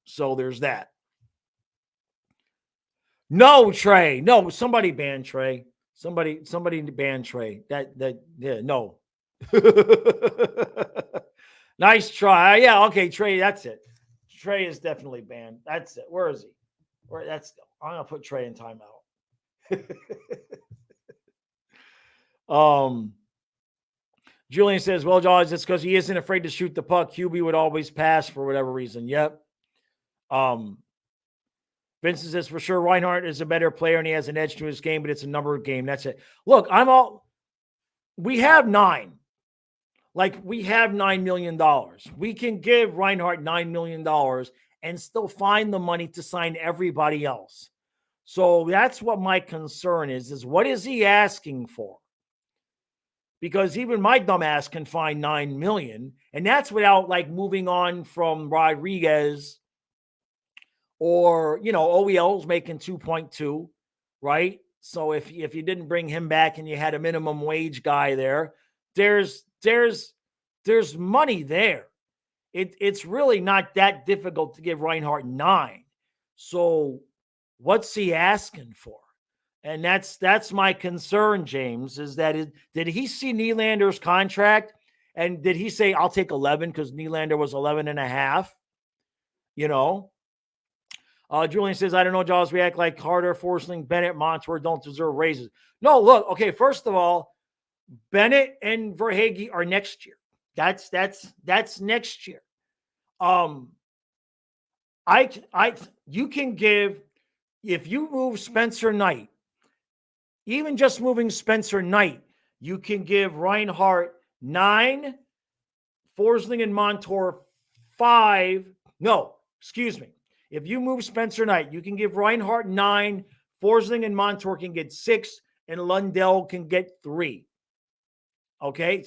So there's that. No, Trey. No, somebody ban Trey. Somebody ban Trey. No. Nice try. Yeah, okay, Trey, that's it. Trey is definitely banned. That's it. Where is he? I'm gonna put Trey in timeout. Julian says, well, Jaws, it's because he isn't afraid to shoot the puck. QB would always pass for whatever reason. Yep. Vincent says, for sure, Reinhart is a better player and he has an edge to his game, but it's a number game. That's it. Look, we have 9. Like, we have $9 million. We can give Reinhart $9 million and still find the money to sign everybody else. So that's what my concern is what is he asking for? Because even my dumbass can find $9 million, and that's without like moving on from Rodriguez or, OEL's making 2.2, right? So if you didn't bring him back and you had a minimum wage guy there, there's money there. It's really not that difficult to give Reinhart 9. So what's he asking for? And that's my concern, James, is that did he see Nylander's contract? And did he say, I'll take 11 because Nylander was 11 and a half? Julian says, I don't know, Jaws, we act like Carter, Forsling, Bennett, Montour don't deserve raises. No, look, okay, first of all, Bennett and Verhaeghe are next year. That's next year. You can give, if you move Spencer Knight, even just moving Spencer Knight, you can give Reinhart 9, Forsling and Montour 5. No, excuse me. If you move Spencer Knight, you can give Reinhart 9, Forsling and Montour can get 6, and Lundell can get 3. Okay,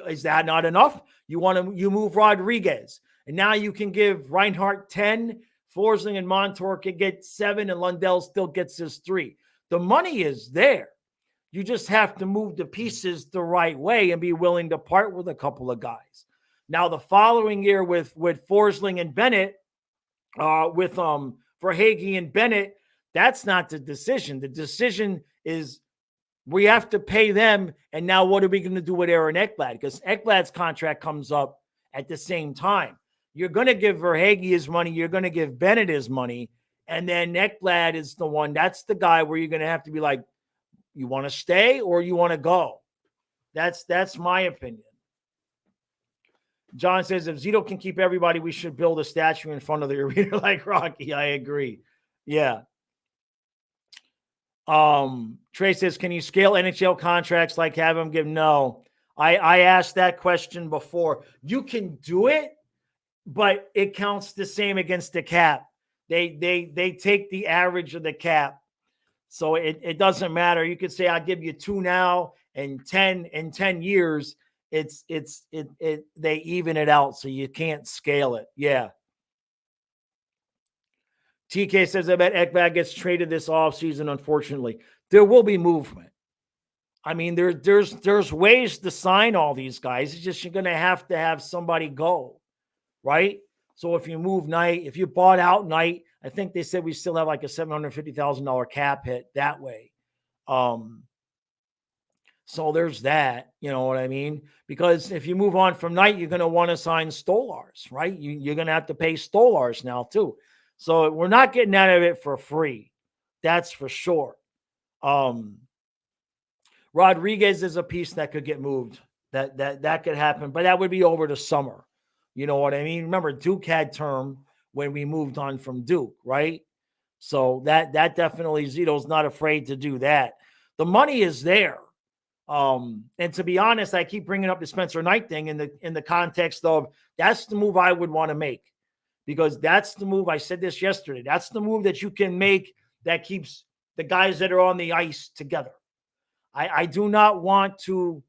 is that not enough? You move Rodriguez, and now you can give Reinhart 10, Forsling and Montour can get 7, and Lundell still gets his 3. The money is there. You just have to move the pieces the right way and be willing to part with a couple of guys. Now, the following year with Forsling and Bennett, with Verhaeghe and Bennett, that's not the decision. The decision is we have to pay them, and now what are we going to do with Aaron Ekblad? Because Ekblad's contract comes up at the same time. You're going to give Verhaeghe his money. You're going to give Bennett his money. And then Ekblad is the one. That's the guy where you're going to have to be like, you want to stay or you want to go? That's my opinion. John says, if Zito can keep everybody, we should build a statue in front of the arena like Rocky. I agree. Yeah. Trey says, can you scale NHL contracts like have them give? No. I asked that question before. You can do it, but it counts the same against the cap. They take the average of the cap. So it doesn't matter. You could say, I'll give you 2 now and 10 in 10 years. They even it out. So you can't scale it. Yeah. TK says, I bet Ekblad gets traded this offseason, unfortunately. There will be movement. I mean, there's ways to sign all these guys. It's just you're going to have somebody go, right? So if you move Knight, if you bought out Knight, I think they said we still have like a $750,000 cap hit that way. So there's that, you know what I mean? Because if you move on from Knight, you're going to want to sign Stolars, right? You're going to have to pay Stolars now too. So we're not getting out of it for free. That's for sure. Rodriguez is a piece that could get moved. That could happen, but that would be over the summer. You know what I mean? Remember, Duke had term when we moved on from Duke, right? So that definitely, Zito's not afraid to do that. The money is there. And to be honest, I keep bringing up the Spencer Knight thing in the context of that's the move I would want to make, because that's the move. I said this yesterday. That's the move that you can make that keeps the guys that are on the ice together. I do not want to,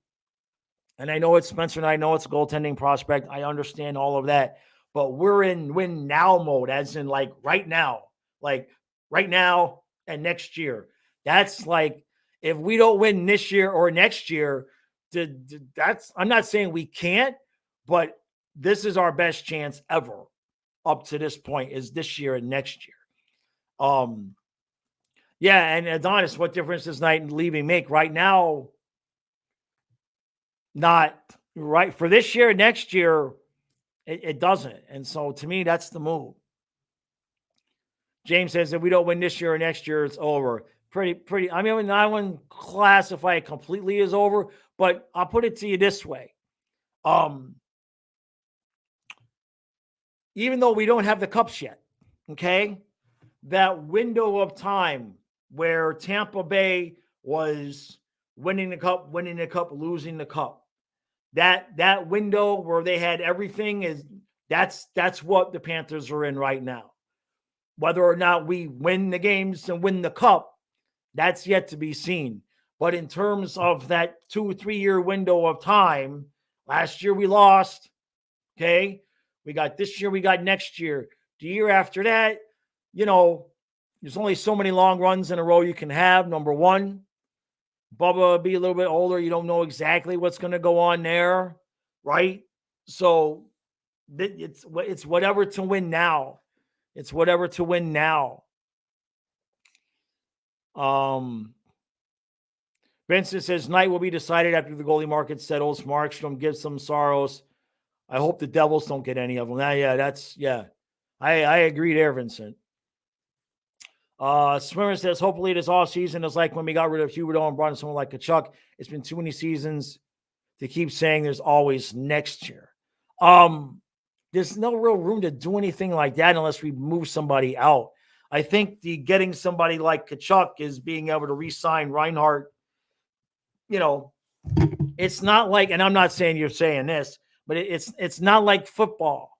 and I know it's Spencer and I know it's a goaltending prospect. I understand all of that, but we're in win now mode, as in like right now and next year. That's like, if we don't win this year or next year, I'm not saying we can't, but this is our best chance ever up to this point, is this year and next year. Yeah, and Adonis, what difference does Knight leaving make? Right now, not right. For this year, next year, it doesn't. And so to me, that's the move. James says if we don't win this year or next year, it's over. Pretty. I mean, I wouldn't classify it completely as over, but I'll put it to you this way. Even though we don't have the cups yet, okay, that window of time where Tampa Bay was winning the cup, losing the cup, that window where they had everything that's what the Panthers are in right now. Whether or not we win the games and win the cup, that's yet to be seen. But in terms of that 2-3 year window of time, last year we lost. Okay. We got this year, we got next year. The year after that, there's only so many long runs in a row you can have. Number one, Bubba be a little bit older. You don't know exactly what's going to go on there, right? So it's whatever to win now. It's whatever to win now. Vincent says night will be decided after the goalie market settles. Markstrom gives some sorrows. I hope the Devils don't get any of them. I agree there, Vincent. Swimmer says hopefully this offseason is like when we got rid of Huberdeau and brought in someone like Kachuk. It's been too many seasons to keep saying there's always next year. There's no real room to do anything like that unless we move somebody out. I think getting somebody like Kachuk is being able to re-sign Reinhart. It's not like, and I'm not saying you're saying this, but it's not like football.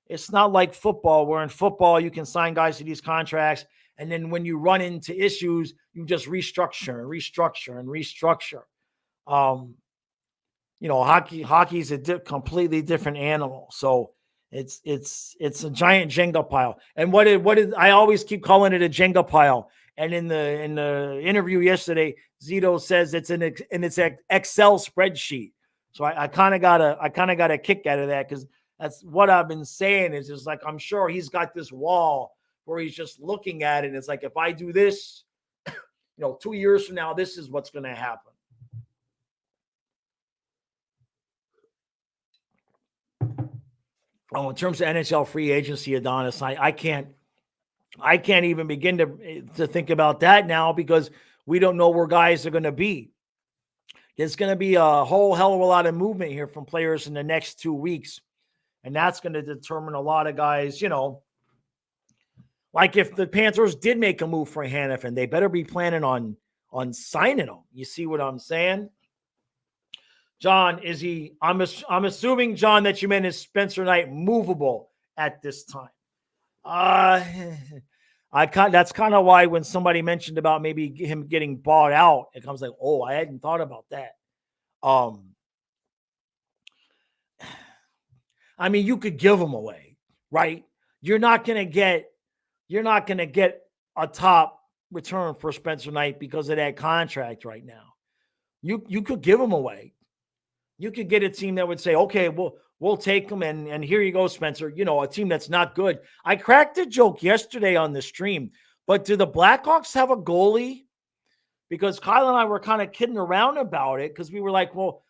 It's not like football, where in football you can sign guys to these contracts, and then when you run into issues, you just restructure. Hockey's a completely different animal. So it's a giant Jenga pile. And what is I always keep calling it a Jenga pile. And in the interview yesterday, Zito says it's an Excel spreadsheet. So I kind of got a kick out of that, because that's what I've been saying. Is just like, I'm sure he's got this wall where he's just looking at it. And it's like, if I do this, 2 years from now, this is what's going to happen. Oh, in terms of NHL free agency, Adonis, I can't even begin to think about that now, because we don't know where guys are going to be. There's going to be a whole hell of a lot of movement here from players in the next 2 weeks. And that's going to determine a lot of guys, like if the Panthers did make a move for Hanifin, they better be planning on signing him. You see what I'm saying? John, is he? I'm assuming, John, that you meant is Spencer Knight movable at this time. That's kind of why when somebody mentioned about maybe him getting bought out, it comes like, oh, I hadn't thought about that. I mean, you could give him away, right? You're not going to get a top return for Spencer Knight because of that contract right now. You could give him away. You could get a team that would say, okay, we'll take him, and here you go, Spencer. A team that's not good. I cracked a joke yesterday on the stream, but do the Blackhawks have a goalie? Because Kyle and I were kind of kidding around about it, because we were like, well,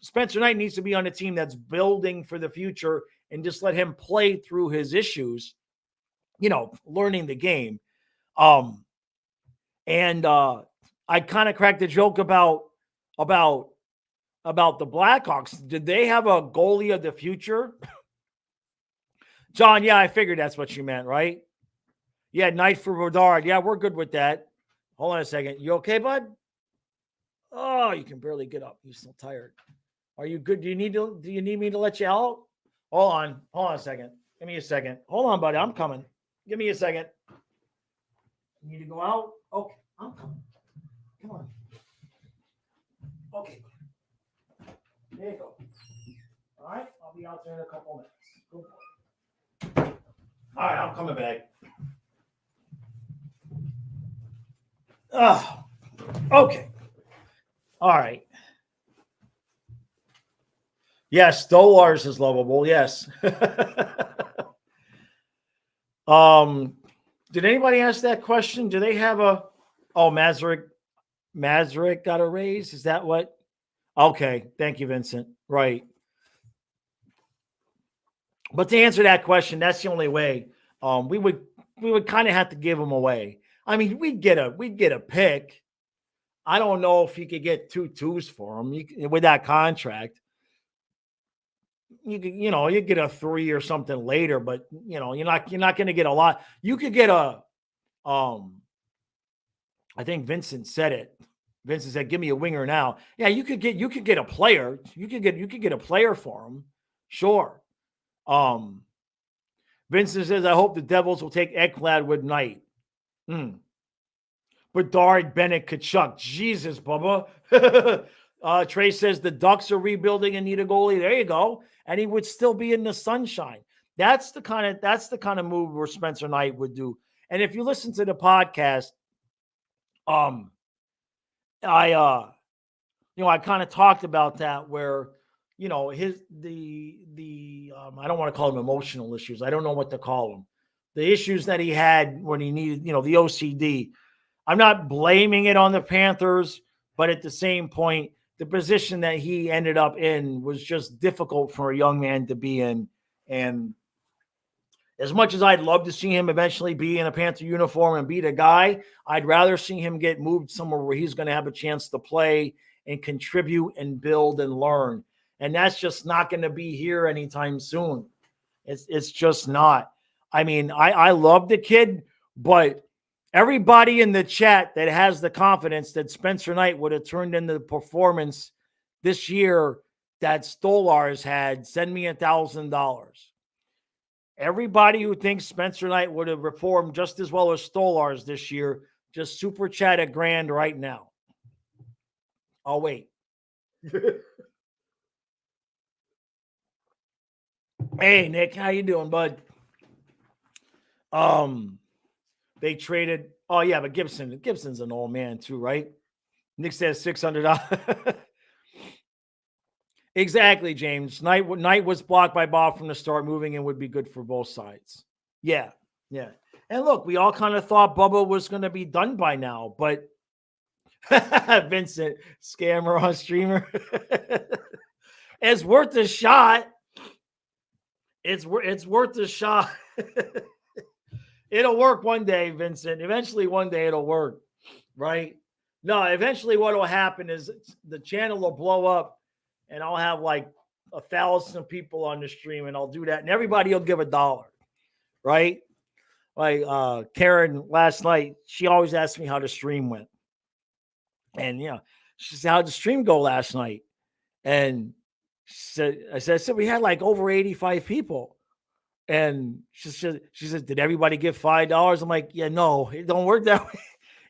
Spencer Knight needs to be on a team that's building for the future and just let him play through his issues, learning the game. And I kind of cracked a joke about the Blackhawks. Did they have a goalie of the future? John, yeah, I figured that's what you meant, right? Yeah, Knight for Bedard. Yeah, we're good with that. Hold on a second. You okay, bud? Oh, you can barely get up. You're still tired. Are you good? Do you need me to let you out? Hold on a second. Give me a second. Hold on, buddy. I'm coming. Give me a second. You need to go out? Okay, I'm coming. Come on. Okay. There you go. All right, I'll be out there in a couple minutes. Go for it. All right, I'm coming back. Okay. All right. Yes, Stolars is lovable. Yes. Did anybody ask that question? Do they have Mazurek got a raise? Is that what? Okay. Thank you, Vincent. Right. But to answer that question, that's the only way. We would we would kind of have to give him away. I mean, we'd get a pick. I don't know if you could get 2 for him with that contract. You could, you get a 3 or something later, but you're not going to get a lot. You could get a, I think Vincent said it. Vincent said, "Give me a winger now." Yeah, you could get a player. You could get a player for him. Sure. Vincent says, "I hope the Devils will take Ekblad with Knight." Bedard, Bennett, Kachuk. Jesus, Bubba. Trey says the Ducks are rebuilding and need a goalie. There you go. And he would still be in the sunshine. That's the kind of move where Spencer Knight would do. And if you listen to the podcast, I kind of talked about that where, I don't want to call them emotional issues. I don't know what to call them. The issues that he had when he needed, the OCD. I'm not blaming it on the Panthers, but at the same point, the position that he ended up in was just difficult for a young man to be in. And as much as I'd love to see him eventually be in a Panther uniform and be the guy, I'd rather see him get moved somewhere where he's going to have a chance to play and contribute and build and learn. And that's just not going to be here anytime soon. It's just not. I mean, I love the kid, but everybody in the chat that has the confidence that Spencer Knight would have turned into the performance this year that Stolarz had, send me $1,000. Everybody who thinks Spencer Knight would have performed just as well as Stolarz this year, just super chat $1,000 right now. I'll wait. Hey, Nick, how you doing, bud? They traded. Oh yeah, but Gibson's an old man too, right? Nick says $600. Exactly, James. Knight was blocked by Bob from the start. Moving in would be good for both sides. Yeah. And look, we all kind of thought Bubba was going to be done by now, but Vincent, scammer on streamer. It's worth a shot. It's worth a shot. It'll work one day, Vincent. Eventually, one day it'll work, right? No, eventually what will happen is the channel will blow up and I'll have like 1,000 people on the stream and I'll do that and everybody will give $1, right? Like Karen last night, she always asks me how the stream went. And, she said, how'd the stream go last night? And I said, we had like over 85 people. And she said, did everybody give $5? I'm like, yeah, no, it don't work that way.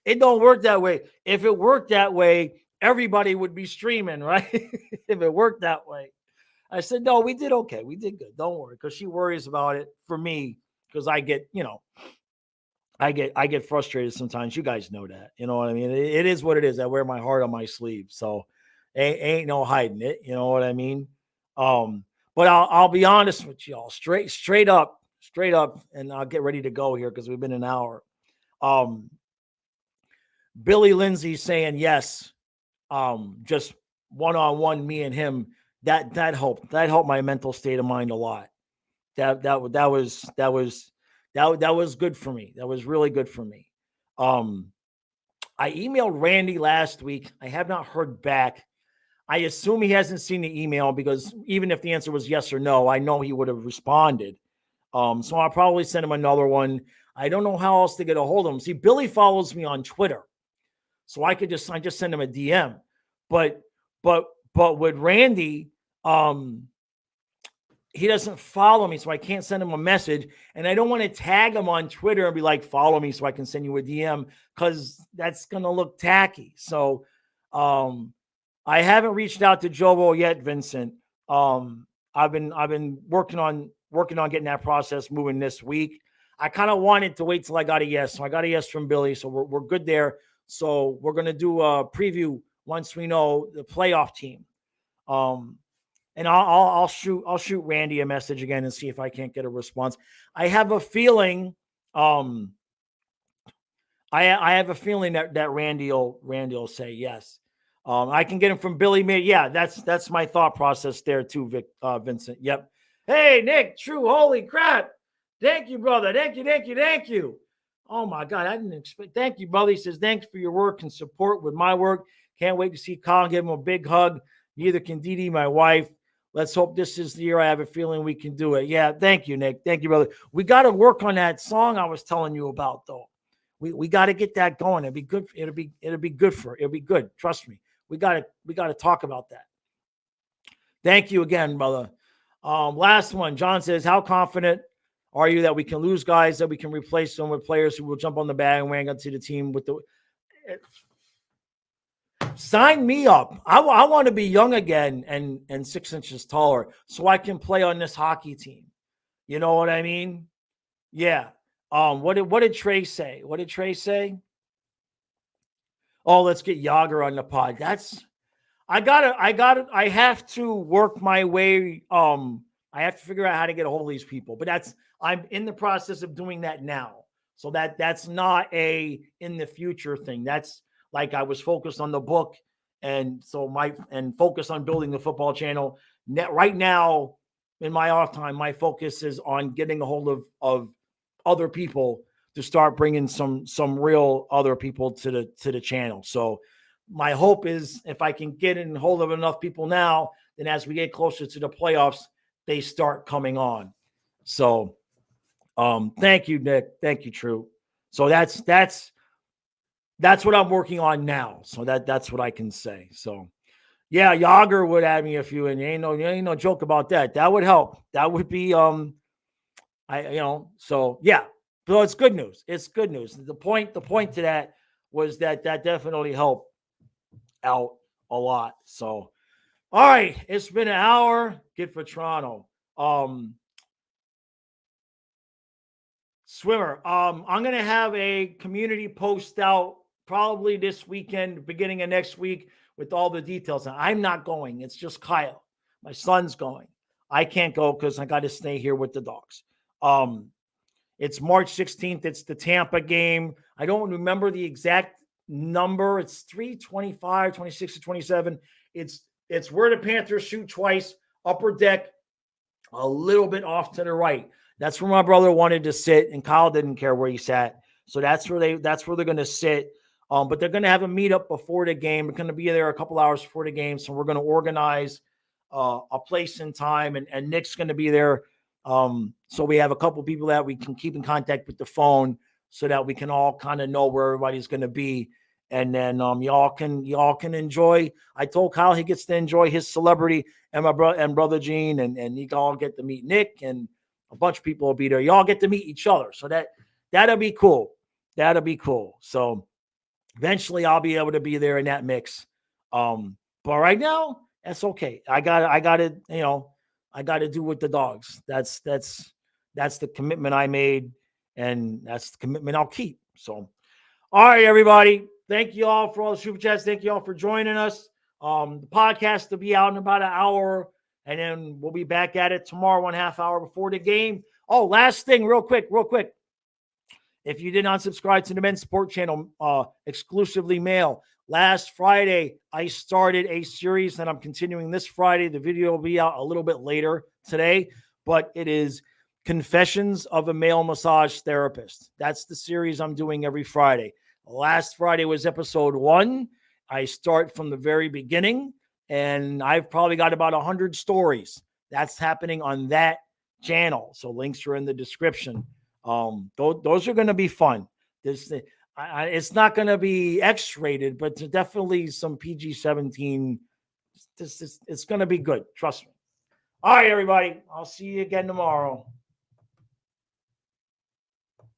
It don't work that way. If it worked that way, everybody would be streaming, right? If it worked that way. I said, no, we did okay. We did good. Don't worry. Because she worries about it for me. Because I get, I get frustrated sometimes. You guys know that. You know what I mean? It is what it is. I wear my heart on my sleeve. So ain't no hiding it. You know what I mean? But I'll be honest with y'all, straight up, and I'll get ready to go here because we've been an hour. Billy Lindsay saying yes, just one-on-one, me and him. That helped. That helped my mental state of mind a lot. That was good for me. That was really good for me. I emailed Randy last week. I have not heard back. I assume he hasn't seen the email because even if the answer was yes or no, I know he would have responded. So I'll probably send him another one. I don't know how else to get a hold of him. See, Billy follows me on Twitter, so I just send him a DM. But with Randy, he doesn't follow me, so I can't send him a message. And I don't want to tag him on Twitter and be like, follow me so I can send you a DM because that's going to look tacky. So I haven't reached out to Jovo yet, Vincent. I've been working on getting that process moving this week. I kind of wanted to wait till I got a yes. So I got a yes from Billy. So we're good there. So we're going to do a preview once we know the playoff team. And I'll shoot Randy a message again and see if I can't get a response. I have a feeling I have a feeling that Randy will say yes. I can get him from Billy. Yeah, that's my thought process there too, Vincent. Yep. Hey, Nick, true. Holy crap. Thank you, brother. Thank you. Oh my God, I didn't expect. Thank you, brother. He says, thanks for your work and support with my work. Can't wait to see Colin. Give him a big hug. Neither can Dee Dee, my wife. Let's hope this is the year. I have a feeling we can do it. Yeah, thank you, Nick. Thank you, brother. We got to work on that song I was telling you about, though. We got to get that going. It'll be good. It'll be good for. It'll be good. Trust me. We got to talk about that. Thank you again, brother. Last one. John says, how confident are you that we can lose guys, that we can replace them with players who will jump on the bandwagon to the team with the sign me up. I want to be young again and 6 inches taller so I can play on this hockey team. You know what I mean? Yeah. What did Trey say? What did Trey say? Oh, let's get Yager on the pod. I have to work my way. I have to figure out how to get a hold of these people, but I'm in the process of doing that now. So that's not a in the future thing. That's like I was focused on the book and focus on building the football channel. Right now, in my off time, my focus is on getting a hold of other people to start bringing some real other people to the channel. So my hope is if I can get in hold of enough people now, then as we get closer to the playoffs, they start coming on. So thank you, Nick. Thank you, True. So that's what I'm working on now. So that's what I can say. So yeah, Yager would add me a few, and ain't no joke about that. That would help. That would be so yeah. So it's good news. It's good news. The point to that was that definitely helped out a lot. So all right, it's been an hour. Good for Toronto. Swimmer. I'm gonna have a community post out probably this weekend, beginning of next week, with all the details. And I'm not going. It's just Kyle. My son's going. I can't go because I got to stay here with the dogs. It's March 16th. It's the Tampa game. I don't remember the exact number. It's 325, 26 to 27. It's where the Panthers shoot twice, upper deck, a little bit off to the right. That's where my brother wanted to sit, and Kyle didn't care where he sat. So that's where they're going to sit. But they're going to have a meetup before the game. We're going to be there a couple hours before the game. So we're going to organize a place and time, and Nick's going to be there. So we have a couple people that we can keep in contact with the phone so that we can all kind of know where everybody's going to be. And then y'all can enjoy. I told Kyle he gets to enjoy his celebrity, and my brother Gene, and you all get to meet Nick, and a bunch of people will be there. Y'all get to meet each other. So that'll be cool. That'll be cool. So eventually I'll be able to be there in that mix. But right now, that's okay. I got to do with the dogs. That's the commitment I made, and that's the commitment I'll keep. So, all right, everybody. Thank you all for all the super chats. Thank you all for joining us. The podcast will be out in about an hour, and then we'll be back at it tomorrow, 1/2 hour before the game. Oh, last thing, real quick. If you did not subscribe to the Men's Sport Channel, exclusively male, last Friday, I started a series that I'm continuing this Friday. The video will be out a little bit later today, but it is Confessions of a Male Massage Therapist. That's the series I'm doing every Friday. Last Friday was episode 1. I start from the very beginning, and I've probably got about 100 stories. That's happening on that channel. So links are in the description. Those are going to be fun. It's not going to be X-rated, but definitely some PG-17. It's going to be good. Trust me. All right, everybody. I'll see you again tomorrow.